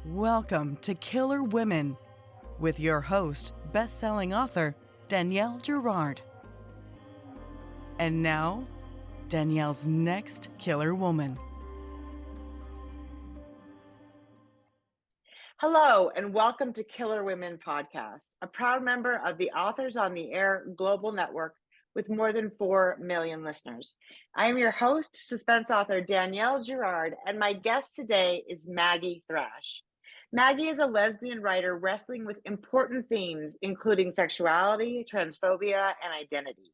Welcome to Killer Women with your host, best-selling author Danielle Girard. And now, Danielle's next killer woman. Hello, and welcome to Killer Women Podcast, a proud member of the Authors on the Air global network with more than 4 million listeners. I am your host, suspense author Danielle Girard, and my guest today is Maggie Thrash. Maggie is a lesbian writer wrestling with important themes, including sexuality, transphobia, and identity.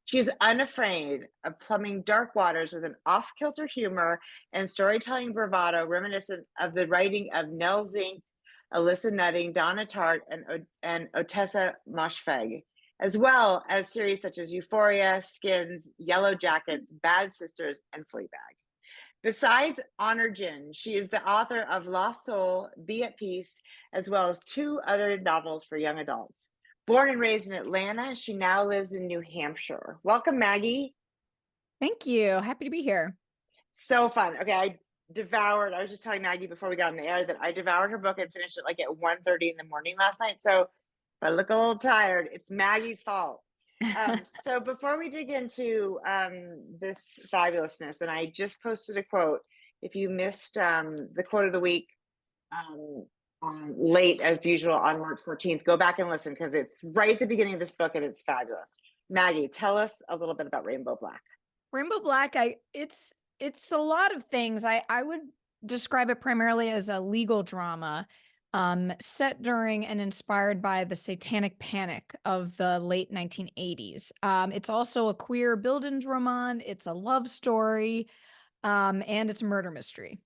She is unafraid of plumbing dark waters with an off-kilter humor and storytelling bravado reminiscent of the writing of Nell Zink, Alissa Nutting, Donna Tartt, and Ottessa Moshfegh, as well as series such as Euphoria, Skins, Yellowjackets, Bad Sisters, and Fleabag. Besides Honor Gin, she is the author of Lost Soul, Be at Peace, as well as 2 other novels for young adults. Born and raised in Atlanta, she now lives in New Hampshire. Welcome, Maggie. Thank you. Happy to be here. So fun. Okay, I was just telling Maggie before we got on the air that I devoured her book and finished it like at 1:30 in the morning last night. So if I look a little tired, it's Maggie's fault. So before we dig into this fabulousness, and I just posted a quote. If you missed the quote of the week late as usual on March 14th, go back and listen because it's right at the beginning of this book and it's fabulous. Maggie, tell us a little bit about Rainbow Black. Rainbow Black, it's a lot of things. I would describe it primarily as a legal drama set during and inspired by the satanic panic of the late 1980s. It's also a queer Bildungsroman. It's a love story, and it's a murder mystery.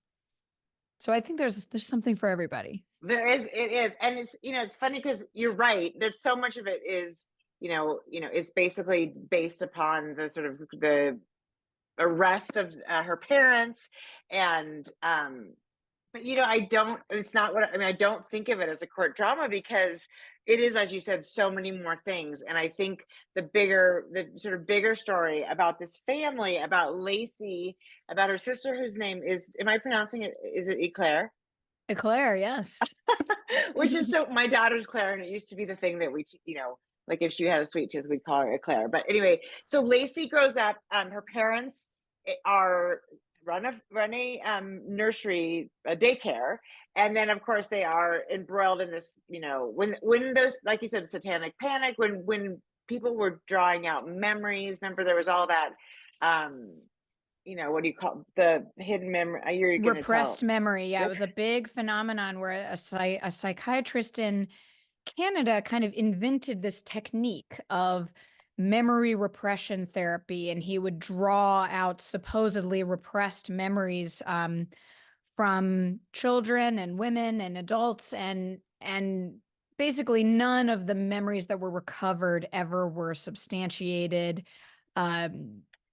So I think there's something for everybody. It is. And it's funny because you're right. There's so much of it is, is basically based upon the sort of the arrest of her parents. And, but I don't think of it as a court drama because it is, as you said, so many more things. And I think the sort of bigger story about this family, about Lacey, about her sister, whose name is, am I pronouncing it? Is it Eclair? Eclair, yes. Which is my daughter's Claire, and it used to be the thing that we, like if she had a sweet tooth, we'd call her Eclair. But anyway, so Lacey grows up. Her parents run a nursery, a daycare, and then of course they are embroiled in this. When those, like you said, satanic panic, when people were drawing out memories. Remember, there was all that. What do you call the hidden memory? Repressed memory. Yeah, it was a big phenomenon where a psychiatrist in Canada kind of invented this technique of memory repression therapy, and he would draw out supposedly repressed memories from children and women and adults, and basically none of the memories that were recovered ever were substantiated.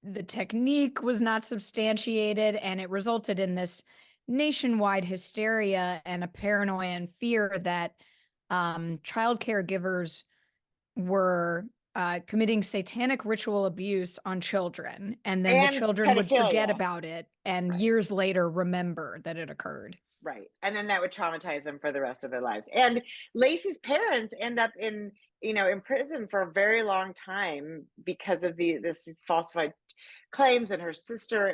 The technique was not substantiated, and it resulted in this nationwide hysteria and a paranoia and fear that child caregivers were committing satanic ritual abuse on children, and then the children would forget about it and years later remember that it occurred. Right. And then that would traumatize them for the rest of their lives. And Lacey's parents end up in prison for a very long time because of this falsified claims, and her sister.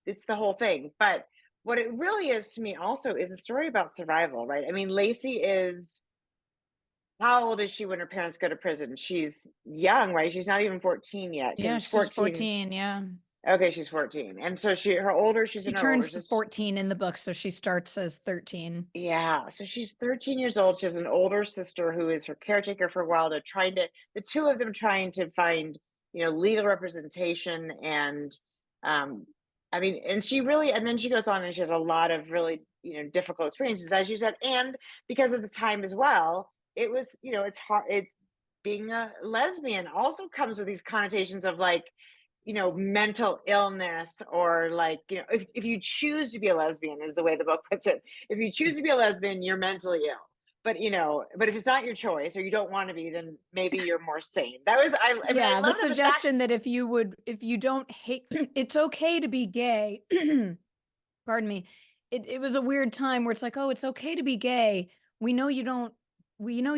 It's the whole thing. But what it really is to me also is a story about survival, right? I mean, Lacey is, how old is she when her parents go to prison? She's young, right? She's not even 14 yet. Yeah, she's 14. Yeah. Okay, she's 14. And so she turns 14 in the book, so she starts as 13. Yeah, so she's 13 years old. She has an older sister who is her caretaker for a while. The two of them trying to find, legal representation. And and then she goes on and she has a lot of really, difficult experiences, as you said. And because of the time as well, it was, it's hard. Being a lesbian also comes with these connotations of like, mental illness, or like, if you choose to be a lesbian, is the way the book puts it. If you choose to be a lesbian, you're mentally ill. But but if it's not your choice or you don't want to be, then maybe you're more sane. That was I the suggestion that if you don't hate, it's okay to be gay. Pardon me. it was a weird time where it's like, oh, it's okay to be gay. We know you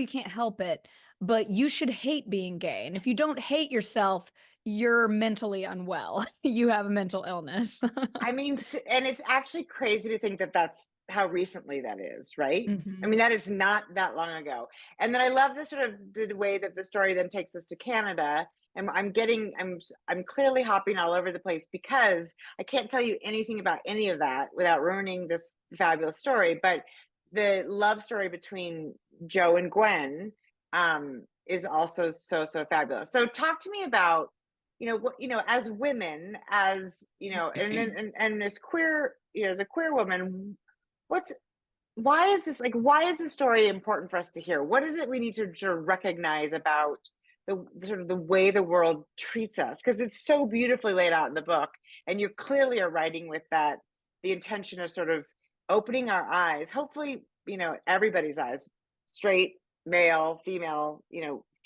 can't help it, but you should hate being gay. And if you don't hate yourself, you're mentally unwell. You have a mental illness. I mean, and it's actually crazy to think that that's how recently that is, right? I Mhm. mean, that is not that long ago. And then I love the sort of the way that the story then takes us to Canada. And I'm clearly hopping all over the place because I can't tell you anything about any of that without ruining this fabulous story. But the love story between Joe and Gwen is also so fabulous. So talk to me about what as women, as and then and as queer, as a queer woman, what's why is this story important for us to hear? What is it we need to sort of recognize about the sort of the way the world treats us? Because it's so beautifully laid out in the book, and you clearly are writing with that, the intention of sort of opening our eyes, hopefully, everybody's eyes, straight, male, female,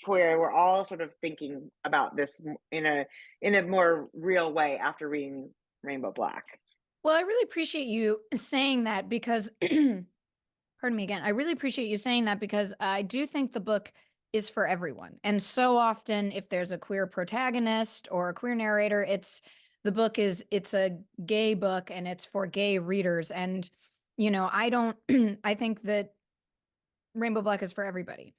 queer, we're all sort of thinking about this in a more real way after reading Rainbow Black. Well, I really appreciate you saying that because, pardon me again, I really appreciate you saying that because I do think the book is for everyone. And so often, if there's a queer protagonist or a queer narrator, it's a gay book and it's for gay readers. And, I don't, I think that Rainbow Black is for everybody.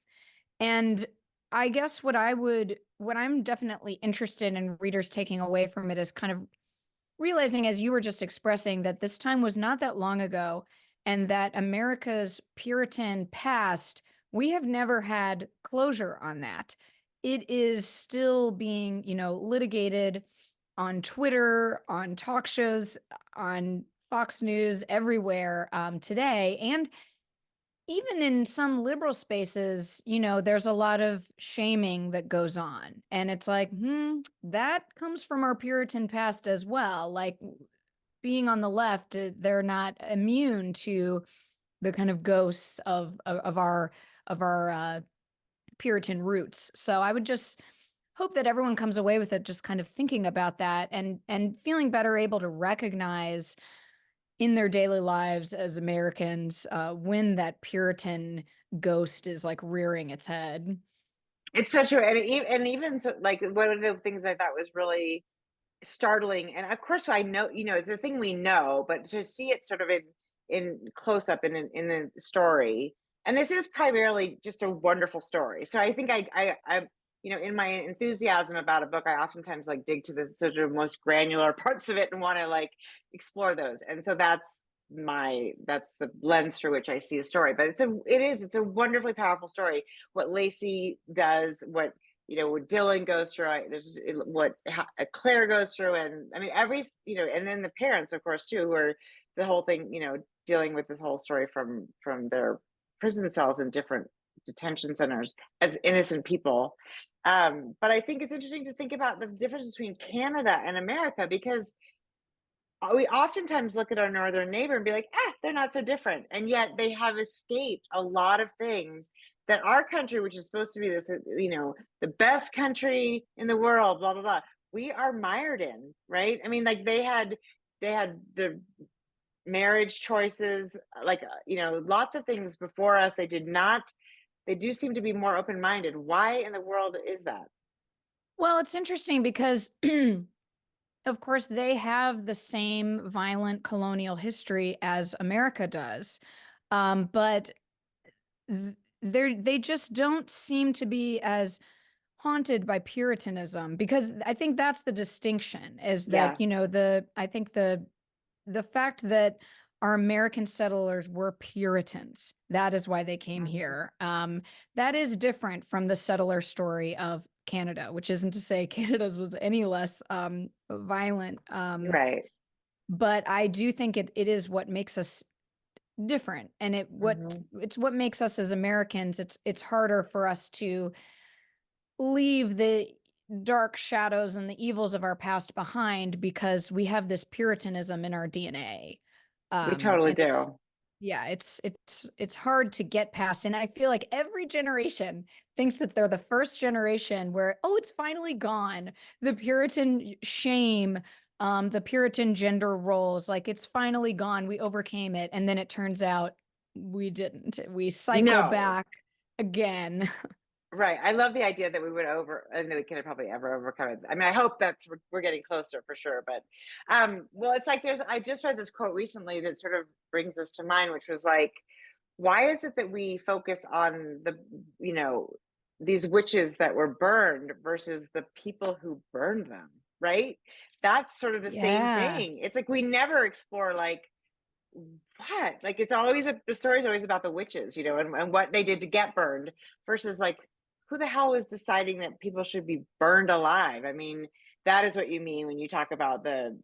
And I guess what I'm definitely interested in readers taking away from it is kind of realizing, as you were just expressing, that this time was not that long ago and that America's Puritan past, we have never had closure on that. It is still being, litigated on Twitter, on talk shows, on Fox News, everywhere today. And even in some liberal spaces, there's a lot of shaming that goes on. And it's like, that comes from our Puritan past as well. Like being on the left, they're not immune to the kind of ghosts of our Puritan roots. So I would just hope that everyone comes away with it, just kind of thinking about that and feeling better able to recognize in their daily lives as Americans, when that Puritan ghost is like rearing its head. It's so true. And even so, like, one of the things I thought was really startling, and of course I know, it's a thing we know, but to see it sort of in close up in the story, and this is primarily just a wonderful story. So I think I in my enthusiasm about a book, I oftentimes like dig to the sort of most granular parts of it and want to like explore those. And so that's the lens through which I see a story. But it's a wonderfully powerful story. What Lacey does, what what Dylan goes through, there's what Claire goes through, and I mean and then the parents, of course, too, who are the whole thing, dealing with this whole story from their prison cells in different detention centers as innocent people. But I think it's interesting to think about the difference between Canada and America, because we oftentimes look at our northern neighbor and be like, they're not so different. And yet they have escaped a lot of things that our country, which is supposed to be this, the best country in the world, blah, blah, blah, we are mired in, right? I mean, like they had the marriage choices, like, lots of things before us. They do seem to be more open-minded. Why in the world is that? Well, it's interesting because of course, they have the same violent colonial history as America does, but they just don't seem to be as haunted by Puritanism, because I think that's the distinction, is that I think the fact that our American settlers were Puritans, that is why they came here. That is different from the settler story of Canada, which isn't to say Canada's was any less violent. Right. But I do think it is what makes us different, and it's what makes us as Americans. It's harder for us to leave the dark shadows and the evils of our past behind because we have this Puritanism in our DNA. We totally do. It's hard to get past. And I feel like every generation thinks that they're the first generation where, oh, it's finally gone. The Puritan shame the Puritan gender roles, like it's finally gone. We overcame it. And then it turns out we didn't. We cycle back again. Right. I love the idea that we would and that we can probably ever overcome it. I mean, I hope we're getting closer for sure. But, well, it's like I just read this quote recently that sort of brings this to mind, which was like, why is it that we focus on these witches that were burned versus the people who burned them? Right. That's sort of the same thing. It's like, we never explore like, what? Like, it's always the story's always about the witches, and what they did to get burned versus like, who the hell is deciding that people should be burned alive? I mean, that is what you mean when you talk about the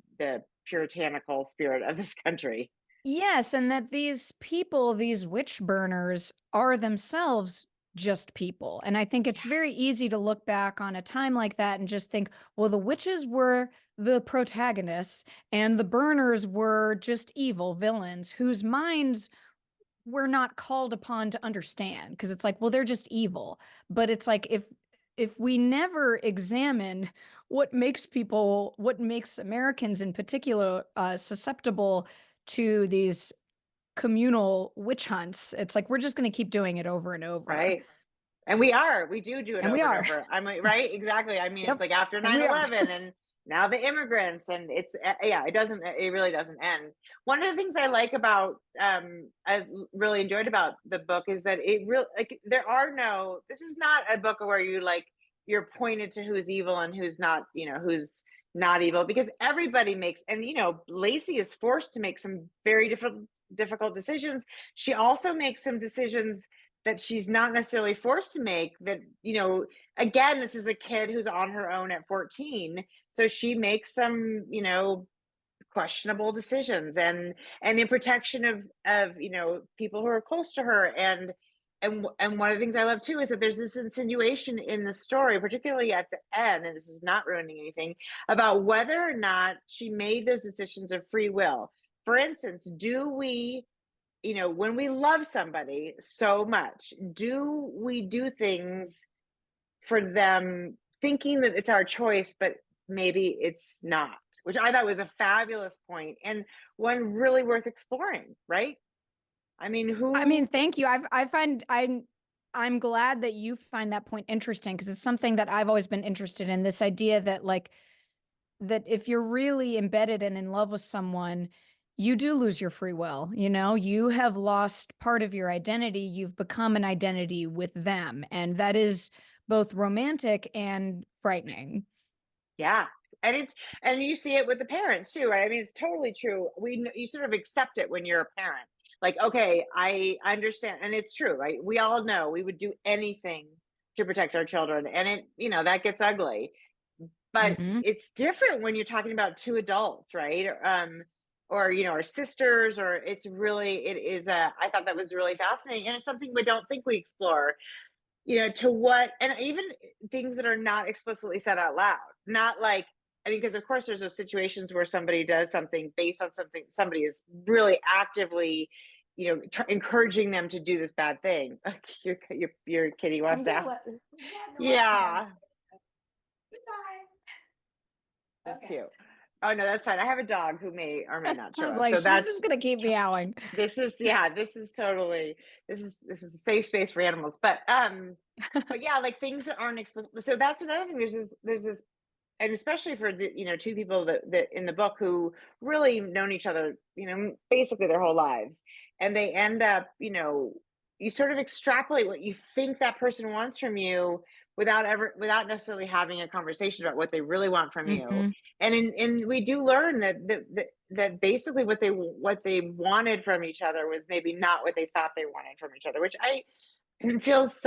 puritanical spirit of this country. Yes, and that these people, these witch burners, are themselves just people. And I think it's very easy to look back on a time like that and just think, well, the witches were the protagonists and the burners were just evil villains whose minds we're not called upon to understand, because it's like, well, they're just evil. But it's like, if we never examine what makes Americans in particular susceptible to these communal witch hunts, it's like we're just going to keep doing it over and over. Right. And we do it And over we and are. over. I mean, right? Exactly. I mean, Yep. It's like after And we are. 9/11 and now the immigrants, and it really doesn't end. One of the things I like about, I really enjoyed about the book is that it really, like, this is not a book where you're pointed to who's evil and who's not evil, because everybody makes, and Lacey is forced to make some very difficult decisions. She also makes some decisions that she's not necessarily forced to make, that again, this is a kid who's on her own at 14, so she makes some questionable decisions, and in protection of people who are close to her. And one of the things I love too is that there's this insinuation in the story, particularly at the end, and this is not ruining anything, about whether or not she made those decisions of free will. For instance, do we, when we love somebody so much, do we do things for them thinking that it's our choice, but maybe it's not? Which I thought was a fabulous point, and one really worth exploring, right? I mean, thank you. I'm glad that you find that point interesting, because it's something that I've always been interested in, this idea that that if you're really embedded and in love with someone, you do lose your free will. You have lost part of your identity. You've become an identity with them. And that is both romantic and frightening. Yeah. And you see it with the parents too, right? I mean, it's totally true. You sort of accept it when you're a parent. Like, okay, I understand. And it's true, right? We all know we would do anything to protect our children. And that gets ugly. But it's different when you're talking about two adults, right? Or sisters, or it is I thought that was really fascinating. And it's something we don't think we explore, to what, and even things that are not explicitly said out loud. Not like, I mean, because of course there's those situations where somebody does something based on something, somebody is really actively, encouraging them to do this bad thing. Your kitty wants out. Yeah. That's cute. Oh no, that's fine. I have a dog who may or may not show up. Like, So she's just gonna keep meowing. This is a safe space for animals. But yeah, like things that aren't explicit. So that's another thing. There's this, and especially for the two people that in the book who really known each other, basically their whole lives, and they end up, you sort of extrapolate what you think that person wants from you without necessarily having a conversation about what they really want from you. And we do learn that basically what they wanted from each other was maybe not what they thought they wanted from each other, which it feels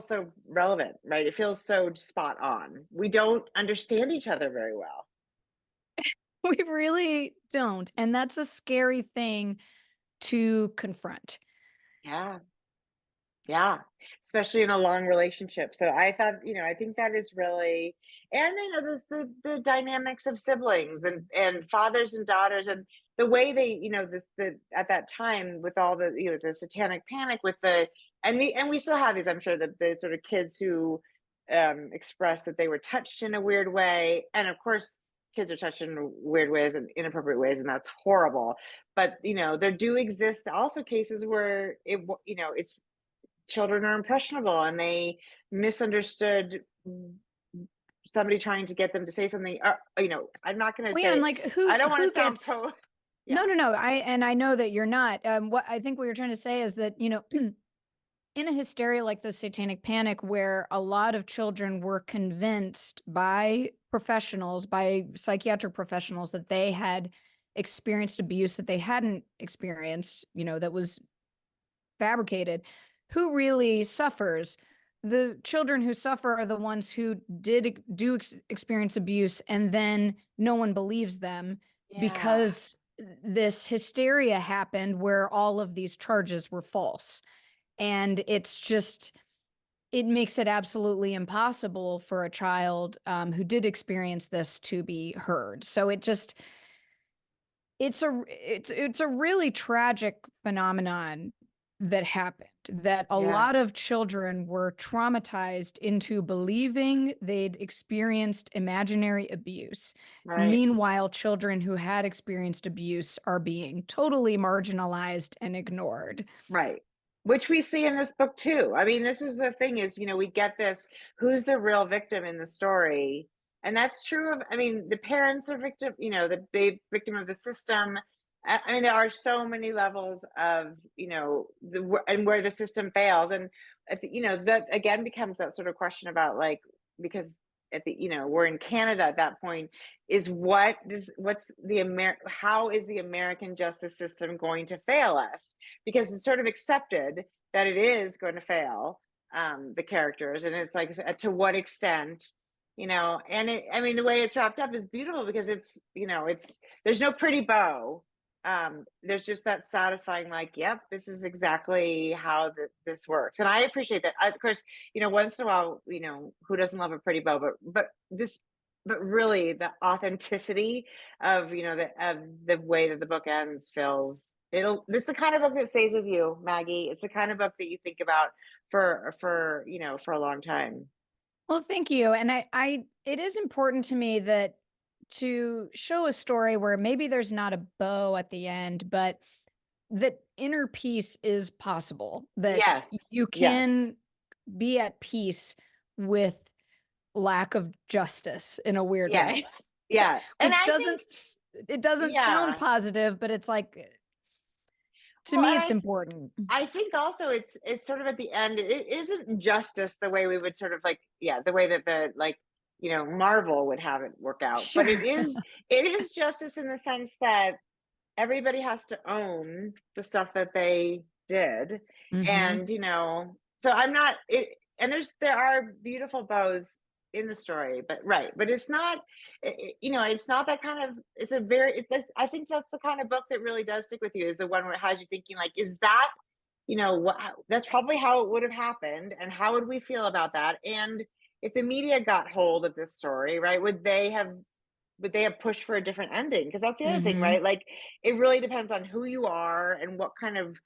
so relevant, right? It feels so spot on. We don't understand each other very well. We really don't. And that's a scary thing to confront. Yeah. Especially in a long relationship. So I thought, I think that is really, and there's the dynamics of siblings and fathers and daughters, and the way they, at that time with all the, the satanic panic with and we still have these, I'm sure, the sort of kids who express that they were touched in a weird way. And of course, kids are touched in weird ways and inappropriate ways, and that's horrible. But there do exist also cases where it's children are impressionable and they misunderstood somebody trying to get them to say something. I'm not going to say. And like I don't want who to sound gets pro. No, I know that you're not. What I think what you're trying to say is that, in a hysteria like the Satanic Panic, where a lot of children were convinced by professionals, by psychiatric professionals, that they had experienced abuse that they hadn't experienced, that was fabricated, who really suffers? The children who suffer are the ones who experience abuse, and then no one believes them because this hysteria happened where all of these charges were false. And it makes it absolutely impossible for a child who did experience this to be heard. So it's a really tragic phenomenon that happened, that a lot of children were traumatized into believing they'd experienced imaginary abuse. Right. Meanwhile, children who had experienced abuse are being totally marginalized and ignored. Right. Which we see in this book too. I mean, this is the thing is, we get this, who's the real victim in the story? And that's true of, the parents are victim, the victim of the system. There are so many levels of, and where the system fails. And, that again becomes that sort of question about because we're in Canada at that point, how is the American justice system going to fail us? Because it's sort of accepted that it is going to fail the characters. And it's like, to what extent? And the way it's wrapped up is beautiful because it's there's no pretty bow. There's just that satisfying, yep, this is exactly how this works. And I appreciate that. Of course, once in a while, who doesn't love a pretty bow, but really the authenticity of, the way that the book ends this is the kind of book that stays with you, Maggie. It's the kind of book that you think about for a long time. Well, thank you. And it is important to me that to show a story where maybe there's not a bow at the end, but that inner peace is possible, that you can be at peace with lack of justice in a weird way. Yeah. And it doesn't sound positive, but it's like, to me, it's important. I think also it's sort of at the end, it isn't justice the way we would sort of the way that the Marvel would have it work out. Sure. But it is justice in the sense that everybody has to own the stuff that they did. Mm-hmm. And, so I'm not, and there are beautiful bows in the story, but it's not, it's not that kind of, I think that's the kind of book that really does stick with you, is the one where it has you thinking is that, that's probably how it would have happened. And how would we feel about that? And if the media got hold of this story, right, would they have pushed for a different ending? Because that's the other thing, right? It really depends on who you are and what kind of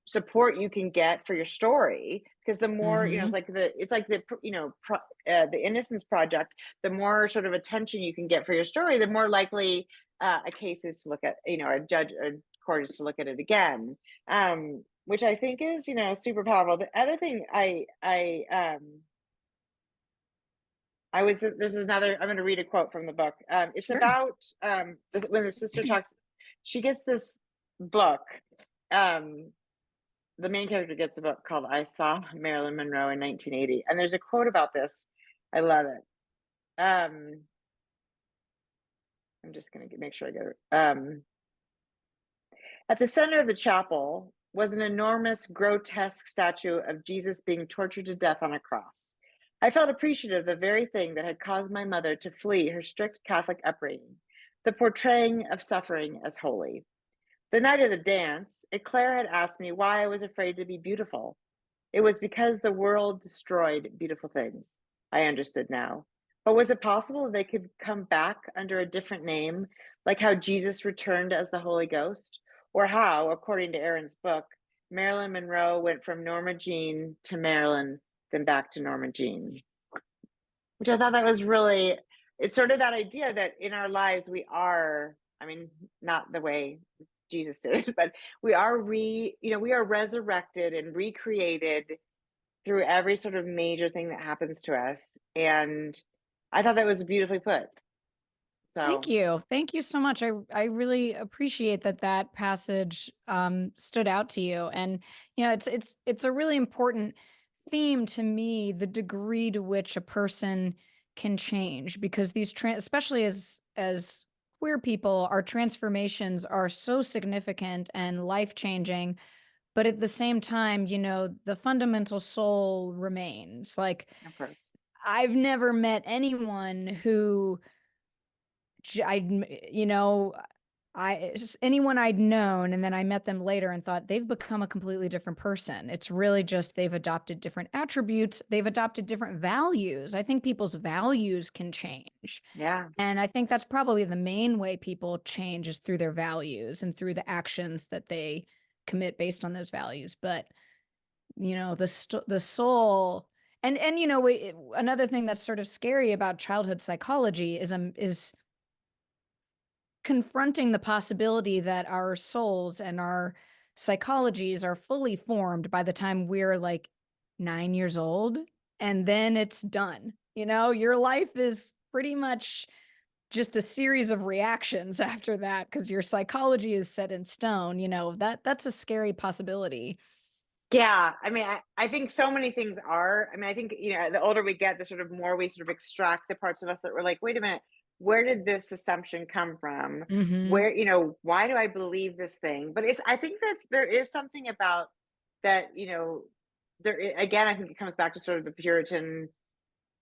support you can get for your story. Because the more it's like the Innocence Project, the more sort of attention you can get for your story, the more likely a case is to look at, a judge or court is to look at it again, which I think is super powerful. The other thing this is another, I'm going to read a quote from the book. It's sure. About when the sister talks, she gets this book. The main character gets a book called I Saw Marilyn Monroe in 1980. And there's a quote about this. I love it. I'm just going to make sure I get it. At the center of the chapel was an enormous, grotesque statue of Jesus being tortured to death on a cross. I felt appreciative of the very thing that had caused my mother to flee her strict Catholic upbringing, the portraying of suffering as holy. The night of the dance, Eclair had asked me why I was afraid to be beautiful. It was because the world destroyed beautiful things. I understood now. But was it possible they could come back under a different name, like how Jesus returned as the Holy Ghost? Or how, according to Aaron's book, Marilyn Monroe went from Norma Jean to Marilyn, then back to Norma Jean, which I thought that was really, it's sort of that idea that in our lives we are, I mean, not the way Jesus did it, but we are we are resurrected and recreated through every sort of major thing that happens to us. And I thought that was beautifully put. Thank So you. Thank you so much. I really appreciate that passage stood out to you. And it's a really important theme to me, the degree to which a person can change, because these especially as queer people, our transformations are so significant and life-changing, but at the same time, the fundamental soul remains. Like, of course. I've never met anyone who it's just anyone I'd known, and then I met them later and thought they've become a completely different person. It's really just they've adopted different attributes, they've adopted different values. I think people's values can change. Yeah. And I think that's probably the main way people change is through their values and through the actions that they commit based on those values. But the soul, and another thing that's sort of scary about childhood psychology is confronting the possibility that our souls and our psychologies are fully formed by the time we're like 9 years old, and then it's done. Your life is pretty much just a series of reactions after that, because your psychology is set in stone. That's a scary possibility. Yeah. I mean, I think so many things are. I mean, I think, the older we get, the sort of more we sort of extract the parts of us that we're like, wait a minute, where did this assumption come from? Mm-hmm. Where, why do I believe this thing? But I think there is something about that, again, I think it comes back to sort of the Puritan,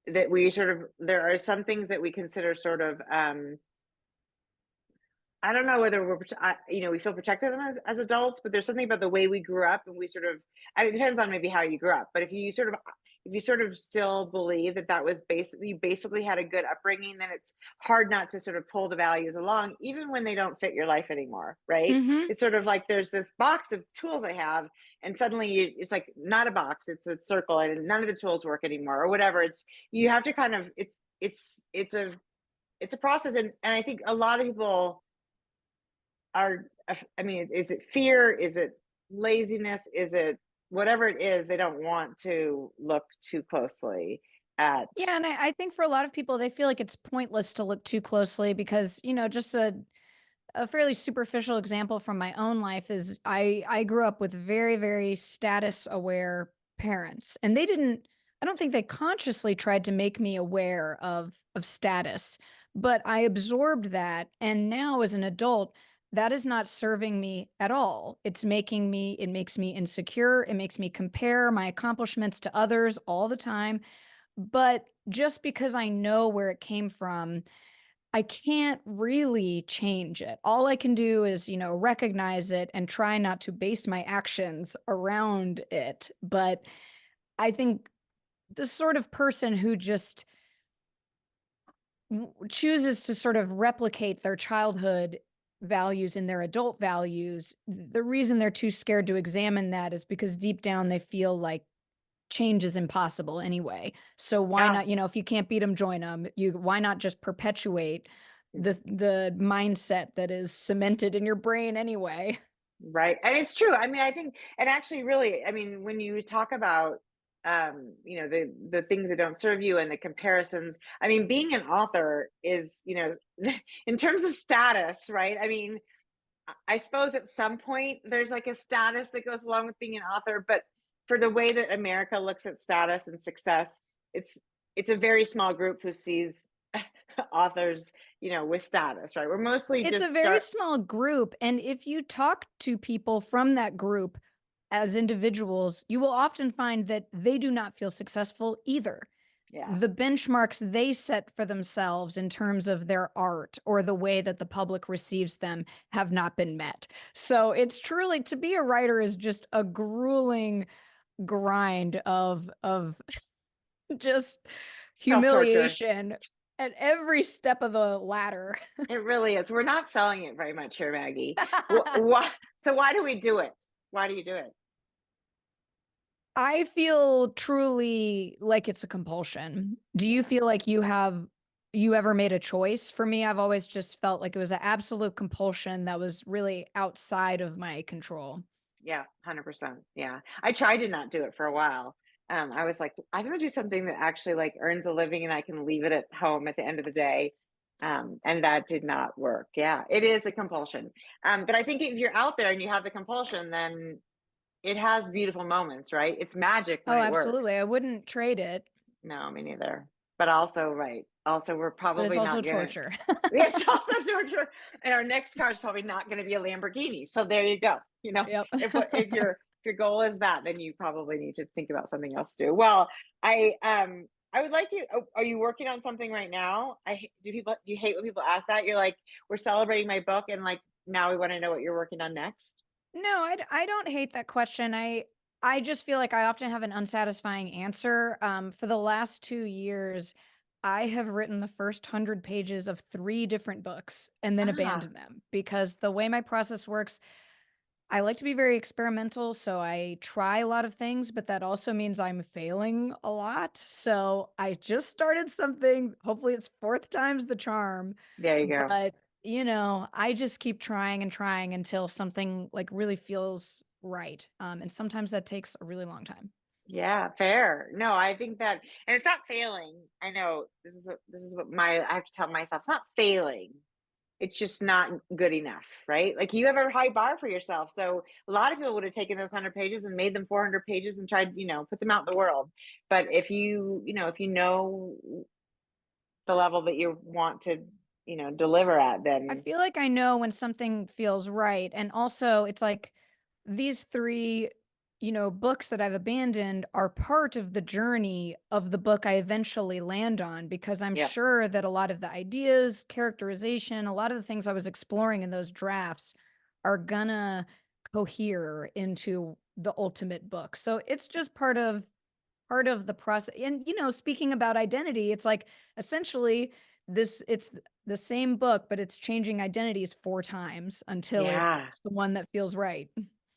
that we sort of, there are some things that we consider sort of, I don't know whether we feel protected of them as adults, but there's something about the way we grew up, and we sort of, it depends on maybe how you grew up. But if you sort of still believe that was basically, you basically had a good upbringing, then it's hard not to sort of pull the values along, even when they don't fit your life anymore, right? Mm-hmm. It's sort of like there's this box of tools I have, and suddenly it's like not a box, it's a circle, and none of the tools work anymore, or whatever. You have to kind of, it's a process, and I think a lot of people I mean, is it fear? Is it laziness? Is it whatever it is? They don't want to look too closely at. Yeah, and I think for a lot of people, they feel like it's pointless to look too closely because, just a fairly superficial example from my own life is I grew up with very, very status aware parents, and I don't think they consciously tried to make me aware of status, but I absorbed that. And now as an adult, that is not serving me at all. It makes me insecure. It makes me compare my accomplishments to others all the time. But just because I know where it came from, I can't really change it. All I can do is, recognize it and try not to base my actions around it. But I think the sort of person who just chooses to sort of replicate their childhood values in their adult values, the reason they're too scared to examine that is because deep down they feel like change is impossible anyway. So why not, if you can't beat them, join them. Why not just perpetuate the mindset that is cemented in your brain anyway? Right. And it's true. I mean, I think, and actually really, I mean, when you talk about, the things that don't serve you and the comparisons, I mean, being an author is, in terms of status, right? I mean, I suppose at some point there's like a status that goes along with being an author, but for the way that America looks at status and success, it's a very small group who sees authors, with status, right? We're mostly It's just a very small group. And if you talk to people from that group as individuals, you will often find that they do not feel successful either. Yeah. The benchmarks they set for themselves in terms of their art or the way that the public receives them have not been met. So it's truly, to be a writer is just a grueling grind of just Self-torture. humiliation at every step of the ladder. It really is. We're not selling it very much here, Maggie. So why do we do it? Why do you do it? I feel truly like it's a compulsion. Do you feel like you have you ever made a choice. For me, I've always just felt like it was an absolute compulsion that was really outside of my control. Yeah, 100%. Yeah. I tried to not do it for a while. I was like, I'm gonna do something that actually like earns a living and I can leave it at home at the end of the day. And that did not work. Yeah, it is a compulsion. But I think if you're out there and you have the compulsion, then it has beautiful moments, right? It's magic when Oh, it absolutely. I works. wouldn't trade it, No, me neither. But also, right. Also, we're but it's probably also not gonna. torture. It's also torture, and our next car is probably not going to be a Lamborghini. So there you go. Yep. If your goal is that, then you probably need to think about something else to do. Well, I would like you. Are you working on something right now? Do you hate when people ask that? You're like, we're celebrating my book, and like now we want to know what you're working on next. No, I don't hate that question. I just feel like I often have an unsatisfying answer. For the last 2 years, I have written the first 100 pages of 3 different books and then Ah, abandoned them because the way my process works, I like to be very experimental, so I try a lot of things, but that also means I'm failing a lot. So I just started something. Hopefully, it's fourth time's the charm. there you go. But, I just keep trying and trying until something like really feels right. And sometimes that takes a really long time. Yeah, fair. No, I think that, and it's not failing. I know this is what I have to tell myself. It's not failing. It's just not good enough, right? Like you have a high bar for yourself. So a lot of people would have taken those 100 pages and made them 400 pages and tried, put them out in the world. But if you know the level that you want to, deliver at, I then feel like I know when something feels right. And also, it's like these 3, books that I've abandoned are part of the journey of the book I eventually land on because I'm yeah, sure that a lot of the ideas, characterization, a lot of the things I was exploring in those drafts are gonna cohere into the ultimate book. So it's just part of the process. And speaking about identity, it's like essentially it's the same book, but it's changing identities 4 times until yeah. it's the one that feels right.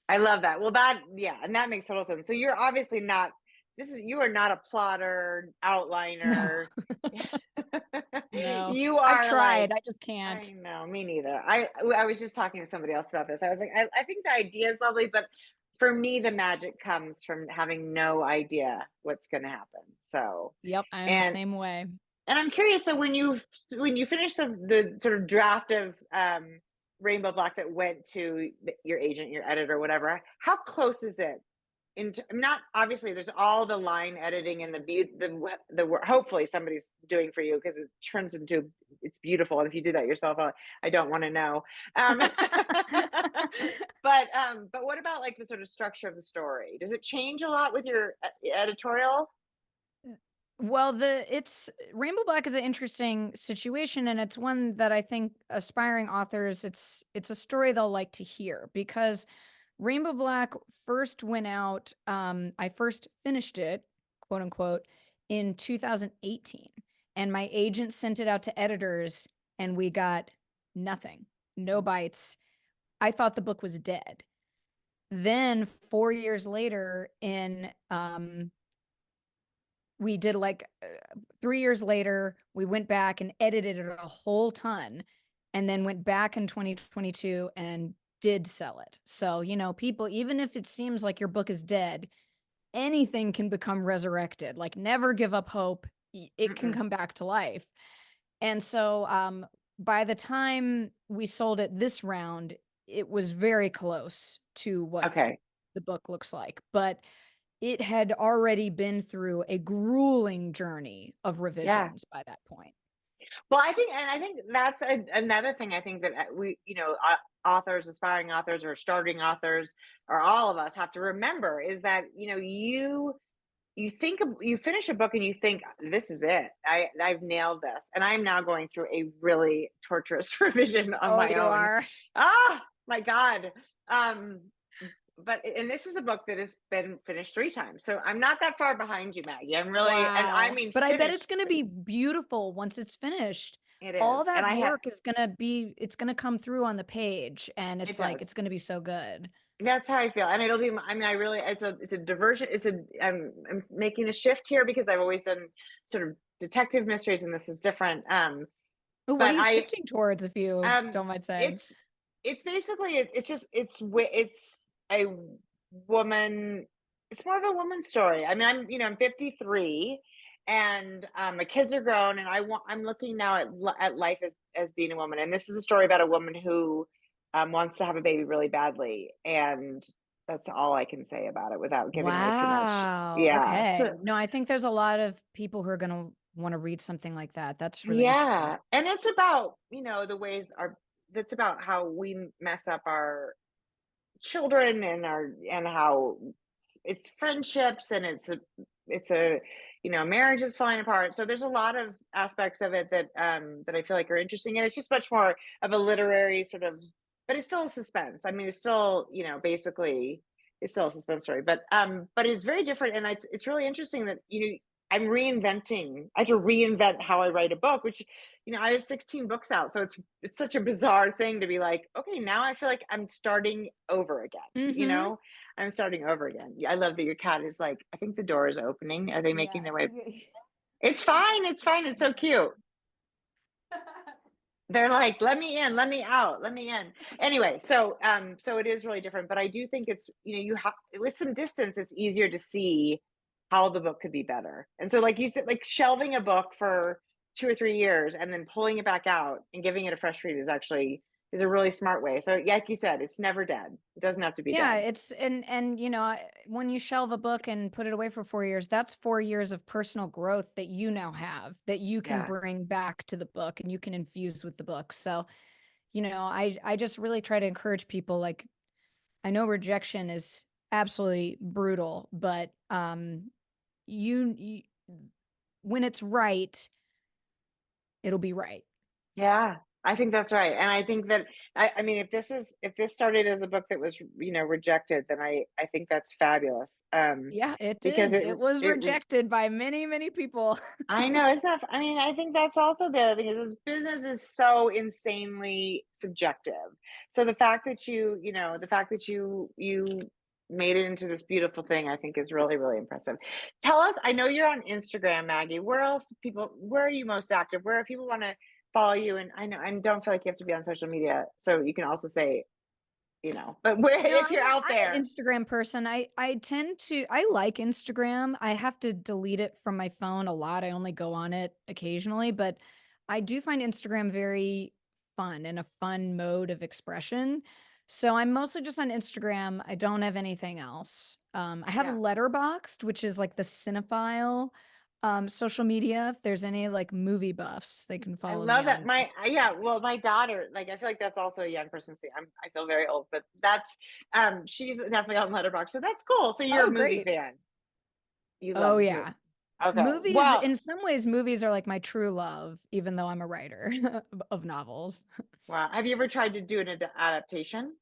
I love that. Well, yeah, and that makes total sense. So you're obviously not. You are not a plotter, No. outliner. No. You I've are like, tried. I just I can't. know, me neither. I was just talking to somebody else about this. I was like, I think the idea is lovely, but for me, the magic comes from having no idea what's going to happen. So, Yep, I am the and same way. I'm curious. So when you finish the sort of draft of Rainbow Black that went to your agent, your editor, whatever, how close is it? Not obviously, there's all the line editing and the work. Hopefully, somebody's doing for you because it turns into it's beautiful. And if you do that yourself, I don't want to know. Um, but what about like the sort of structure of the story? Does it change a lot with your editorial? Well, it's Rainbow Black is an interesting situation, and it's one that I think aspiring authors, it's a story they'll like to hear because Rainbow Black first went out. I first finished it, quote unquote, in 2018, and my agent sent it out to editors, and we got nothing, no bites. I thought the book was dead. Then 4 years later, we did 3 years later, we went back and edited it a whole ton and then went back in 2022 and did sell it. So, people, even if it seems like your book is dead, anything can become resurrected. Like, never give up hope. It can Mm-mm. come back to life. And so, by the time we sold it this round, it was very close to what Okay. the book looks like. But it had already been through a grueling journey of Yeah. revisions by that point. Well, I think that's another thing. I think that authors, aspiring authors, or starting authors, or all of us have to remember is that you finish a book and you think this is it. I've nailed this, and I'm now going through a really torturous revision on Oh, my you own. are. Ah, my God. Um, and this is a book that has been finished 3 times, so I'm not that far behind you, Maggie. I'm really, and I Wow. mean But I bet it's finished. going to be beautiful once it's finished. It All is, and that I have work is going to be, it's going to come through on the page and it it's like, it's does. going to be so good. That's how I feel, and it'll be. I mean, it's a diversion. I'm making a shift here because I've always done sort of detective mysteries, and this is different. Ooh, what But are you shifting towards, if you don't mind saying? It's basically it's a woman. It's more of a woman's story. I mean, I'm 53, and my kids are grown, and I'm looking now at life as being a woman. And this is a story about a woman who wants to have a baby really badly, and that's all I can say about it without giving away too much. Wow. Yeah. Okay. So, No, I think there's a lot of people who are going to want to read something like that. That's really interesting. yeah, and it's about the ways our that's about how we mess up our children and how it's friendships, and it's a marriage is falling apart. So there's a lot of aspects of it that I feel like are interesting, and it's just much more of a literary sort of, but it's still a suspense. I mean, it's still basically it's still a suspense story, but it's very different, and it's really interesting that I'm reinventing. I have to reinvent how I write a book, which I have 16 books out, so it's such a bizarre thing to be like, okay, now I feel like I'm starting over again. Mm-hmm. I'm starting over again. I love that your cat is like, I think the door is opening. Are they making their way? It's fine. It's fine. It's so cute. They're like, let me in, let me out, let me in. Anyway, so it is really different, but I do think it's you have, with some distance, it's easier to see how the book could be better. And so, like you said, like shelving a book for 2 or 3 years and then pulling it back out and giving it a fresh read is a really smart way. So like you said, it's never dead. It doesn't have to be Yeah, dead. it's and when you shelve a book and put it away for 4 years, that's 4 years of personal growth that you now have, that you can Yeah. bring back to the book and you can infuse with the book. So, I just really try to encourage people. Like, I know rejection is absolutely brutal, but you when it's right, it'll be right. Yeah, I think that's right. And I think that I mean, if this started as a book that was, rejected, then I think that's fabulous. Yeah, it Because did. It was rejected by many, many people. I know it's not. I mean, I think that's also the other thing is this business is so insanely subjective. So the fact that you made it into this beautiful thing, I think is really, really impressive. Tell us, I know you're on Instagram, Maggie. Where are you most active? Where if people want to follow you? And I know I don't feel like you have to be on social media, so you can also say, but where No, if you're out I'm an there. Instagram person. I like Instagram. I have to delete it from my phone a lot. I only go on it occasionally, but I do find Instagram very fun and a fun mode of expression. So I'm mostly just on Instagram. I don't have anything else. I have Yeah. Letterboxd, which is like the cinephile social media. If there's any like movie buffs, they can I follow me love that. on. Yeah, well, my daughter, like, I feel like that's also a young person's thing. I feel very old, but that's, she's definitely on Letterboxd, so that's cool. So you're a Oh, movie great. fan. You Oh, love you. yeah. Okay. Movies, Well, in some ways, movies are like my true love, even though I'm a writer of novels. wow. Have you ever tried to do an adaptation?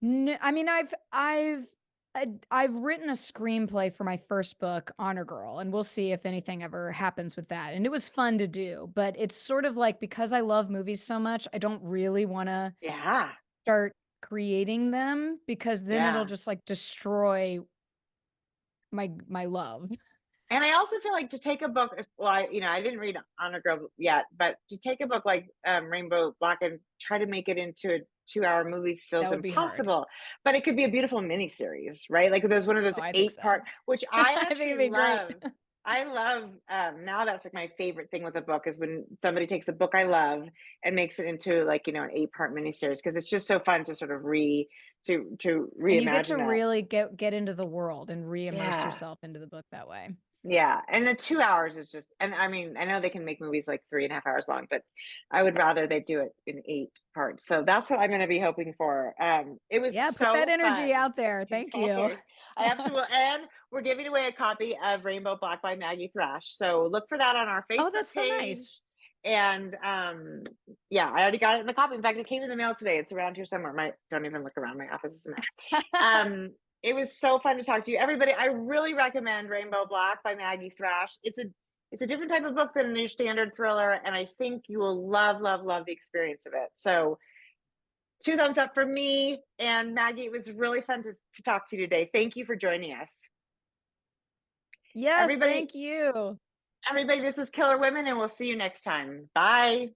I mean, I've written a screenplay for my first book, Honor Girl, and we'll see if anything ever happens with that. And it was fun to do, but it's sort of like, because I love movies so much, I don't really want to Yeah. start creating them, because then it'll Yeah. just like destroy my love. And I also feel like to take a book, well, I didn't read Honor Girl yet, but to take a book like Rainbow Black and try to make it into a 2-hour movie feels That would be hard. impossible. But it could be a beautiful miniseries, right? Like there's one of those Oh, I think so. 8-part, which I I think actually it'd be great. love. I love now that's like my favorite thing with a book is when somebody takes a book I love and makes it into like an 8-part miniseries, because it's just so fun to sort of to And you get to reimagine that. really get into the world and re-immerse Yeah. yourself into the book that way. Yeah, and the 2 hours is just, and I mean, I know they can make movies like 3.5 hours long, but I would rather they do it in 8 parts. So that's what I'm gonna be hoping for. It was Yeah, put that so energy fun. out there. Thank you. Okay. I absolutely will, and we're giving away a copy of Rainbow Black by Maggie Thrash. So look for that on our Oh, Facebook that's so nice. page. And yeah, I already got it in the copy. In fact, it came in the mail today. It's around here somewhere. Don't even look around. My office is a mess. It was so fun to talk to you, everybody. I really recommend Rainbow Black by Maggie Thrash. It's a different type of book than your standard thriller, and I think you will love, love, love the experience of it. So 2 thumbs up for me. And Maggie, it was really fun to talk to you today. Thank you for joining us. Yes, Everybody, thank you. Everybody, this was Killer Women, and we'll see you next time. Bye.